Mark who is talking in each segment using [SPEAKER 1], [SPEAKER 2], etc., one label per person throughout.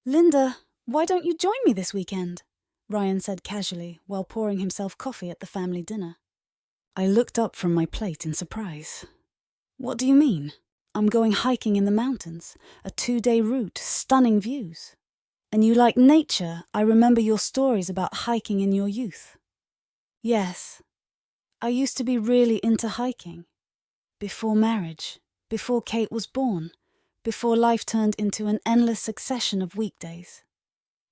[SPEAKER 1] Linda, why don't you join me this weekend? Ryan said casually while pouring himself coffee at the family dinner. I looked up from my plate in surprise. What do you mean? I'm going hiking in the mountains, a 2-day route, stunning views. And you like nature? I remember your stories about hiking in your youth. Yes, I used to be really into hiking. Before marriage, before Kate was born, before life turned into an endless succession of weekdays.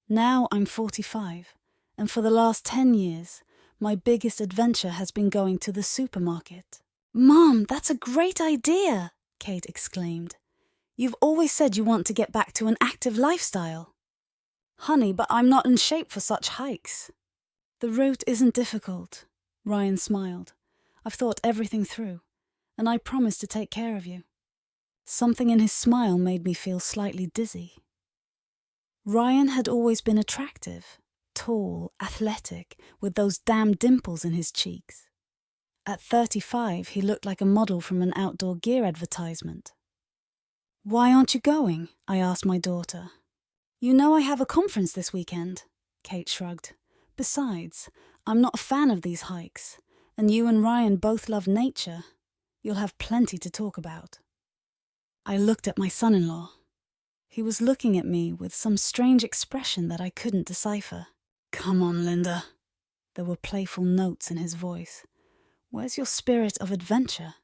[SPEAKER 1] Now I'm 45, and for the last 10 years, my biggest adventure has been going to the supermarket. Mom, that's a great idea, Kate exclaimed. You've always said you want to get back to an active lifestyle. Honey, but I'm not in shape for such hikes. The route isn't difficult, Ryan smiled. I've thought everything through, and I promise to take care of you. Something in his smile made me feel slightly dizzy. Ryan had always been attractive, tall, athletic, with those damn dimples in his cheeks. At 35, he looked like a model from an outdoor gear advertisement. Why aren't you going? I asked my daughter. You know I have a conference this weekend, Kate shrugged. Besides, I'm not a fan of these hikes, and you and Ryan both love nature. You'll have plenty to talk about. I looked at my son-in-law. He was looking at me with some strange expression that I couldn't decipher. Come on, Linda. There were playful notes in his voice. Where's your spirit of adventure?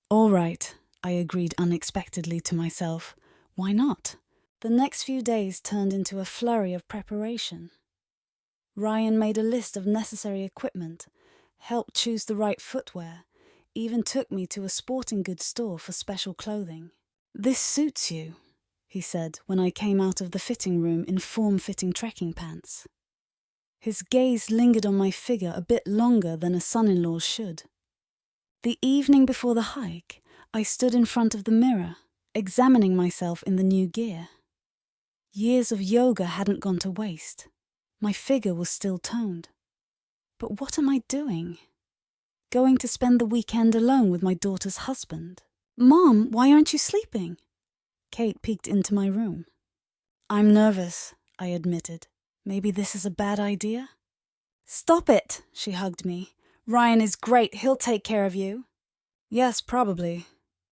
[SPEAKER 1] All right, I agreed unexpectedly to myself. Why not? The next few days turned into a flurry of preparation. Ryan made a list of necessary equipment, helped choose the right footwear, even took me to a sporting goods store for special clothing. This suits you, he said when I came out of the fitting room in form-fitting trekking pants. His gaze lingered on my figure a bit longer than a son-in-law should. The evening before the hike, I stood in front of the mirror, examining myself in the new gear. Years of yoga hadn't gone to waste. My figure was still toned. But what am I doing? Going to spend the weekend alone with my daughter's husband. Mom, why aren't you sleeping? Kate peeked into my room. I'm nervous, I admitted. Maybe this is a bad idea? Stop it, she hugged me. Ryan is great, he'll take care of you. Yes, probably.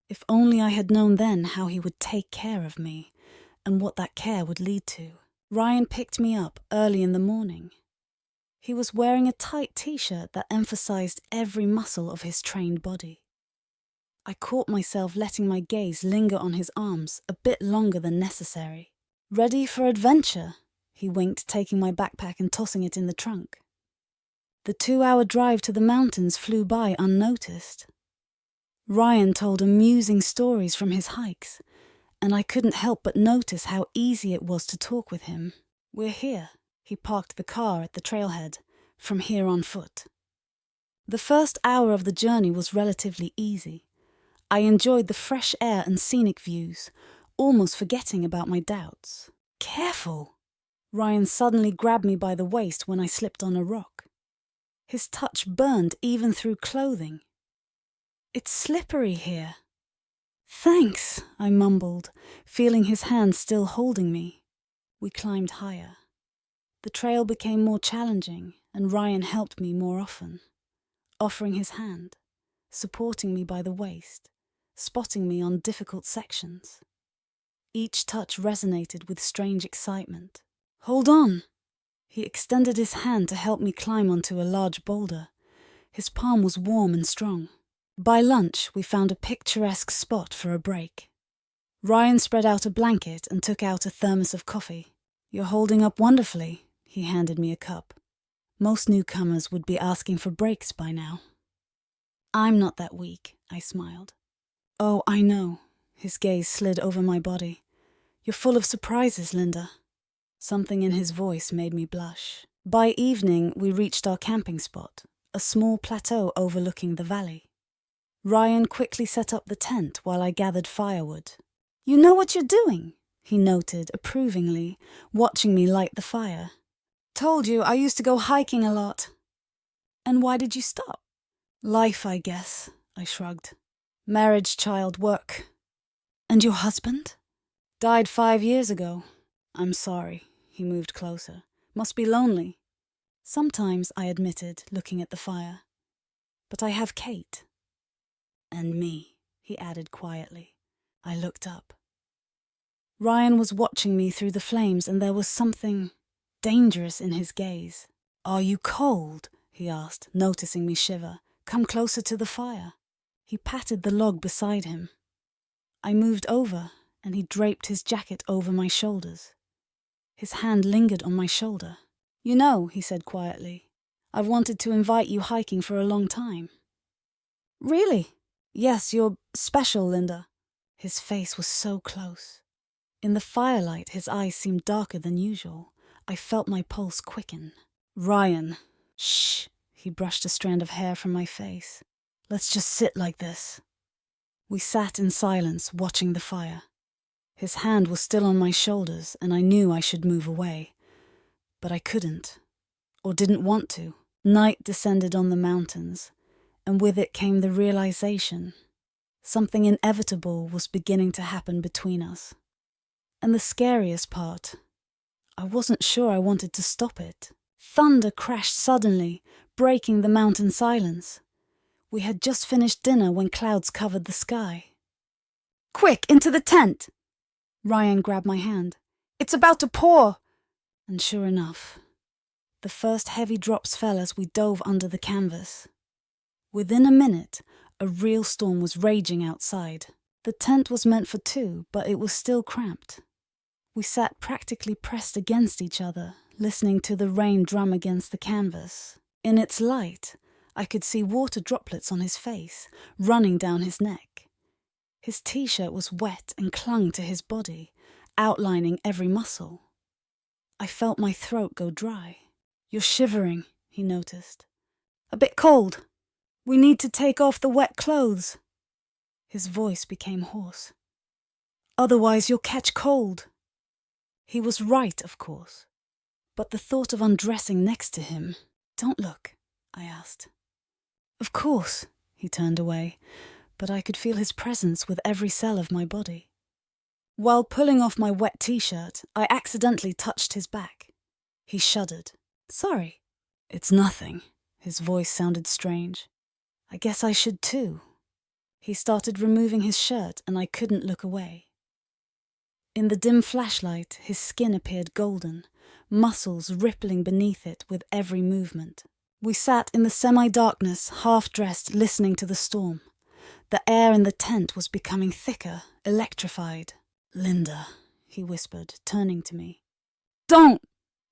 [SPEAKER 1] If only I had known then how he would take care of me, and what that care would lead to. Ryan picked me up early in the morning. He was wearing a tight t-shirt that emphasized every muscle of his trained body. I caught myself letting my gaze linger on his arms a bit longer than necessary. Ready for adventure, he winked, taking my backpack and tossing it in the trunk. The 2-hour drive to the mountains flew by unnoticed. Ryan told amusing stories from his hikes, and I couldn't help but notice how easy it was to talk with him. We're here. He parked the car at the trailhead, from here on foot. The first hour of the journey was relatively easy. I enjoyed the fresh air and scenic views, almost forgetting about my doubts. Careful! Ryan suddenly grabbed me by the waist when I slipped on a rock. His touch burned even through clothing. It's slippery here. Thanks, I mumbled, feeling his hand still holding me. We climbed higher. The trail became more challenging, and Ryan helped me more often, offering his hand, supporting me by the waist, spotting me on difficult sections. Each touch resonated with strange excitement. Hold on! He extended his hand to help me climb onto a large boulder. His palm was warm and strong. By lunch, we found a picturesque spot for a break. Ryan spread out a blanket and took out a thermos of coffee. You're holding up wonderfully, he handed me a cup. Most newcomers would be asking for breaks by now. I'm not that weak, I smiled. Oh, I know. His gaze slid over my body. You're full of surprises, Linda. Something in his voice made me blush. By evening, we reached our camping spot, a small plateau overlooking the valley. Ryan quickly set up the tent while I gathered firewood. You know what you're doing, he noted approvingly, watching me light the fire. Told you, I used to go hiking a lot. And why did you stop? Life, I guess, I shrugged. Marriage, child, work. And your husband? Died 5 years ago. I'm sorry. He moved closer. Must be lonely. Sometimes, I admitted, looking at the fire. But I have Kate. And me, he added quietly. I looked up. Ryan was watching me through the flames, and there was something dangerous in his gaze. Are you cold? He asked, noticing me shiver. Come closer to the fire. He patted the log beside him. I moved over, and he draped his jacket over my shoulders. His hand lingered on my shoulder. You know, he said quietly, I've wanted to invite you hiking for a long time. Really? Yes, you're special, Linda. His face was so close. In the firelight, his eyes seemed darker than usual. I felt my pulse quicken. Ryan. Shh. He brushed a strand of hair from my face. Let's just sit like this. We sat in silence, watching the fire. His hand was still on my shoulders, and I knew I should move away. But I couldn't, or didn't want to. Night descended on the mountains, and with it came the realization something inevitable was beginning to happen between us. And the scariest part, I wasn't sure I wanted to stop it. Thunder crashed suddenly, breaking the mountain silence. We had just finished dinner when clouds covered the sky. Quick, into the tent! Ryan grabbed my hand. It's about to pour! And sure enough, the first heavy drops fell as we dove under the canvas. Within a minute, a real storm was raging outside. The tent was meant for two, but it was still cramped. We sat practically pressed against each other, listening to the rain drum against the canvas. In its light, I could see water droplets on his face, running down his neck. His t-shirt was wet and clung to his body, outlining every muscle. I felt my throat go dry. You're shivering, he noticed. A bit cold. We need to take off the wet clothes. His voice became hoarse. Otherwise you'll catch cold. He was right, of course. But the thought of undressing next to him... Don't look, I asked. Of course, he turned away, but I could feel his presence with every cell of my body. While pulling off my wet t-shirt, I accidentally touched his back. He shuddered. Sorry. It's nothing. His voice sounded strange. I guess I should too. He started removing his shirt and I couldn't look away. In the dim flashlight, his skin appeared golden, muscles rippling beneath it with every movement. We sat in the semi-darkness, half-dressed, listening to the storm. The air in the tent was becoming thicker, electrified. Linda, he whispered, turning to me. Don't!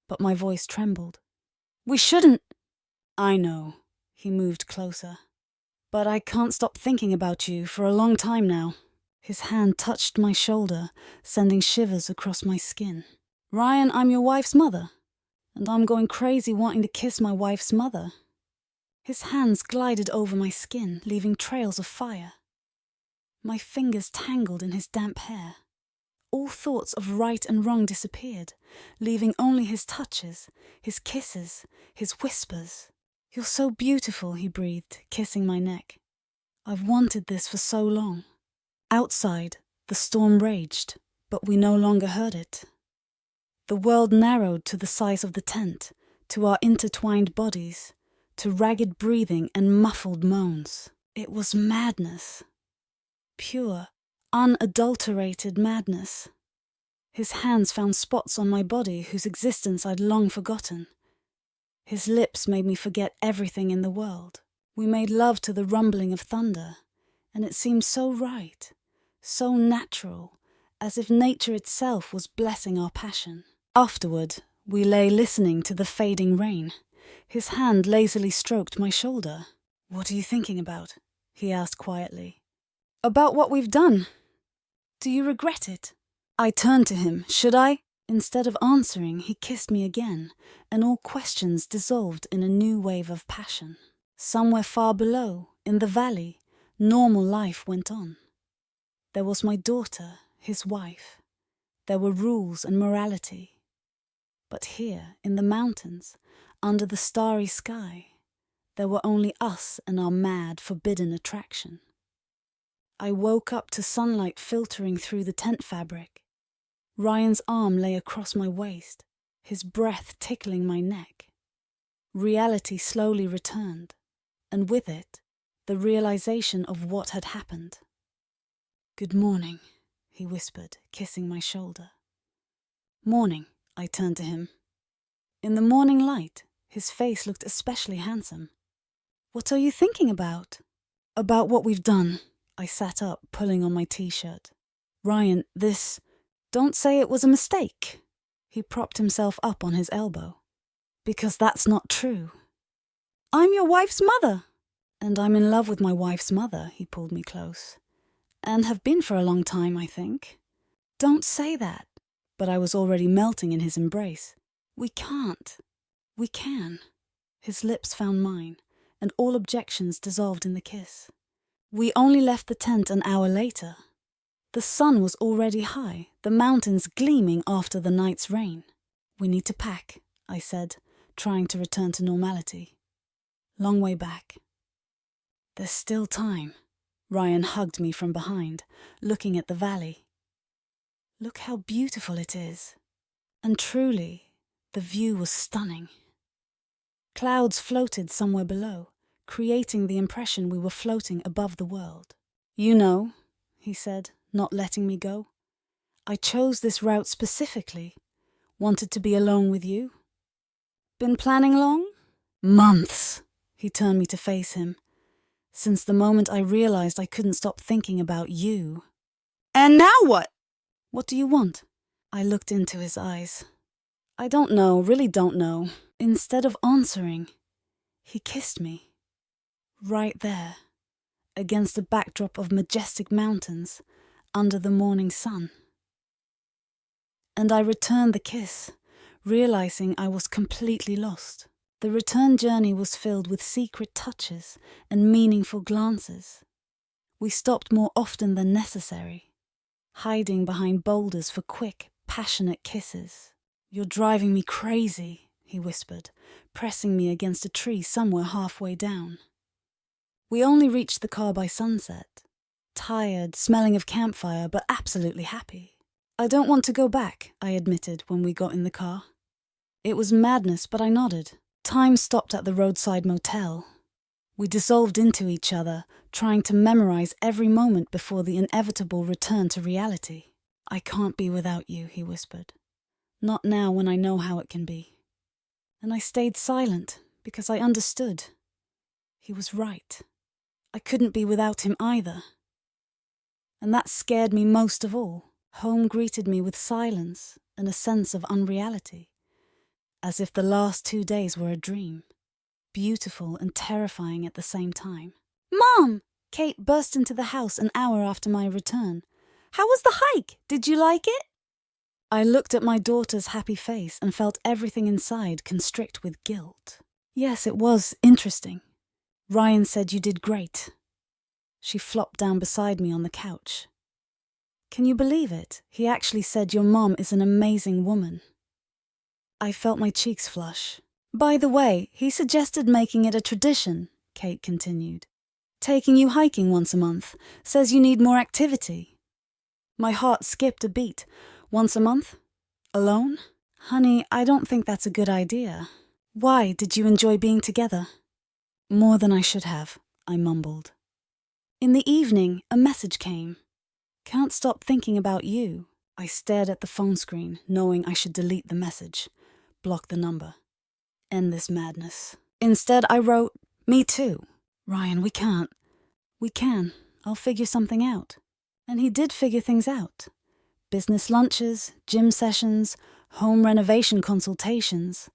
[SPEAKER 1] But my voice trembled. We shouldn't... I know. He moved closer. But I can't stop thinking about you for a long time now. His hand touched my shoulder, sending shivers across my skin. Ryan, I'm your wife's mother, and I'm going crazy wanting to kiss my wife's mother. His hands glided over my skin, leaving trails of fire. My fingers tangled in his damp hair. All thoughts of right and wrong disappeared, leaving only his touches, his kisses, his whispers. You're so beautiful, he breathed, kissing my neck. I've wanted this for so long. Outside, the storm raged, but we no longer heard it. The world narrowed to the size of the tent, to our intertwined bodies, to ragged breathing and muffled moans. It was madness. Pure, unadulterated madness. His hands found spots on my body whose existence I'd long forgotten. His lips made me forget everything in the world. We made love to the rumbling of thunder, and it seemed so right, so natural, as if nature itself was blessing our passion. Afterward, we lay listening to the fading rain. His hand lazily stroked my shoulder. What are you thinking about? He asked quietly. About what we've done. Do you regret it? I turned to him. Should I? Instead of answering, he kissed me again, and all questions dissolved in a new wave of passion. Somewhere far below, in the valley, normal life went on. There was my daughter, his wife. There were rules and morality. But here, in the mountains, under the starry sky, there were only us and our mad, forbidden attraction. I woke up to sunlight filtering through the tent fabric. Ryan's arm lay across my waist, his breath tickling my neck. Reality slowly returned, and with it, the realization of what had happened. "Good morning," he whispered, kissing my shoulder. "Morning," I turned to him. In the morning light, his face looked especially handsome. "What are you thinking about?" "About what we've done." I sat up, pulling on my t-shirt. "Ryan, don't say it was a mistake." He propped himself up on his elbow. "Because that's not true." "I'm your wife's mother." "And I'm in love with my wife's mother," he pulled me close. "And have been for a long time, I think." "Don't say that." But I was already melting in his embrace. "We can't." "We can." His lips found mine, and all objections dissolved in the kiss. We only left the tent an hour later. The sun was already high, the mountains gleaming after the night's rain. "We need to pack," I said, trying to return to normality. "Long way back." "There's still time." Ryan hugged me from behind, looking at the valley. "Look how beautiful it is." And truly, the view was stunning. Clouds floated somewhere below, creating the impression we were floating above the world. "You know," he said, not letting me go, "I chose this route specifically. Wanted to be alone with you." "Been planning long?" "Months." He turned me to face him. "Since the moment I realized I couldn't stop thinking about you."
[SPEAKER 2] "And now what?"
[SPEAKER 1] "What do you want?" I looked into his eyes. "I don't know, really don't know." Instead of answering, he kissed me. Right there, against a backdrop of majestic mountains, under the morning sun. And I returned the kiss, realizing I was completely lost. The return journey was filled with secret touches and meaningful glances. We stopped more often than necessary, hiding behind boulders for quick, passionate kisses. "You're driving me crazy," he whispered, pressing me against a tree somewhere halfway down. We only reached the car by sunset, tired, smelling of campfire, but absolutely happy. "I don't want to go back," I admitted when we got in the car. It was madness, but I nodded. Time stopped at the roadside motel. We dissolved into each other, trying to memorize every moment before the inevitable return to reality. "I can't be without you," he whispered. "Not now when I know how it can be." And I stayed silent because I understood. He was right. I couldn't be without him either. And that scared me most of all. Home greeted me with silence and a sense of unreality, as if the last 2 days were a dream, beautiful and terrifying at the same time. "Mom!" Kate burst into the house an hour after my return. "How was the hike? Did you like it?" I looked at my daughter's happy face and felt everything inside constrict with guilt. "Yes, it was interesting. Ryan said you did great." She flopped down beside me on the couch. "Can you believe it? He actually said your mom is an amazing woman." I felt my cheeks flush. "By the way, he suggested making it a tradition," Kate continued. "Taking you hiking once a month. Says you need more activity." My heart skipped a beat. "Once a month? Alone?" "Honey, I don't think that's a good idea." "Why? Did you enjoy being together?" "More than I should have," I mumbled. In the evening, a message came. "Can't stop thinking about you." I stared at the phone screen, knowing I should delete the message, block the number, end this madness. Instead, I wrote, "Me too. Ryan, we can't." "We can. I'll figure something out." And he did figure things out. Business lunches, gym sessions, home renovation consultations.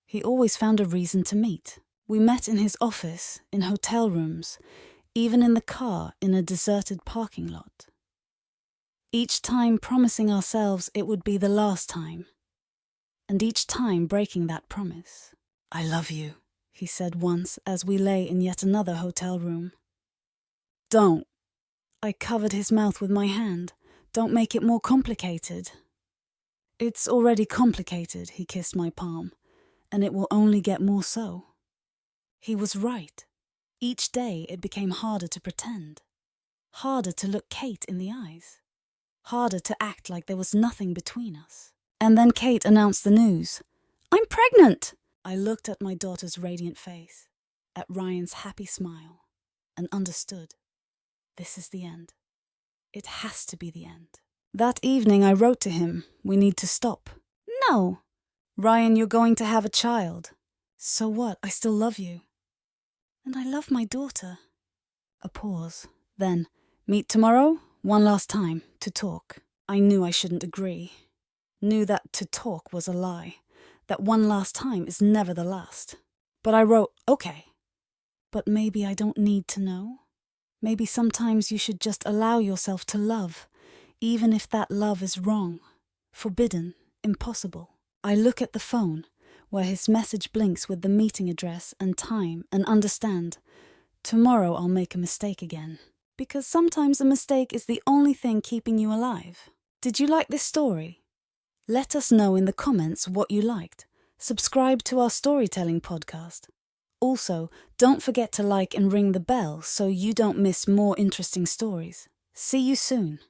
[SPEAKER 1] He always found a reason to meet. We met in his office, in hotel rooms, even in the car in a deserted parking lot. Each time promising ourselves it would be the last time, and each time breaking that promise. "I love you," he said once as we lay in yet another hotel room. "Don't." I covered his mouth with my hand. "Don't make it more complicated." "It's already complicated," he kissed my palm, "and it will only get more so." He was right. Each day it became harder to pretend, harder to look Kate in the eyes, harder to act like there was nothing between us. And then Kate announced the news. "I'm pregnant!" I looked at my daughter's radiant face, at Ryan's happy smile, and understood. This is the end. It has to be the end. That evening I wrote to him, "We need to stop." "No." "Ryan, you're going to have a child." "So what? I still love you." "And I love my daughter." A pause. Then, "Meet tomorrow? One last time, to talk." I knew I shouldn't agree. Knew that to talk was a lie. That one last time is never the last. But I wrote, "Okay. But maybe I don't need to know. Maybe sometimes you should just allow yourself to love, even if that love is wrong, forbidden, impossible." I look at the phone, where his message blinks with the meeting address and time, and understand. Tomorrow I'll make a mistake again. Because sometimes a mistake is the only thing keeping you alive. Did you like this story? Let us know in the comments what you liked. Subscribe to our storytelling podcast. Also, don't forget to like and ring the bell so you don't miss more interesting stories. See you soon.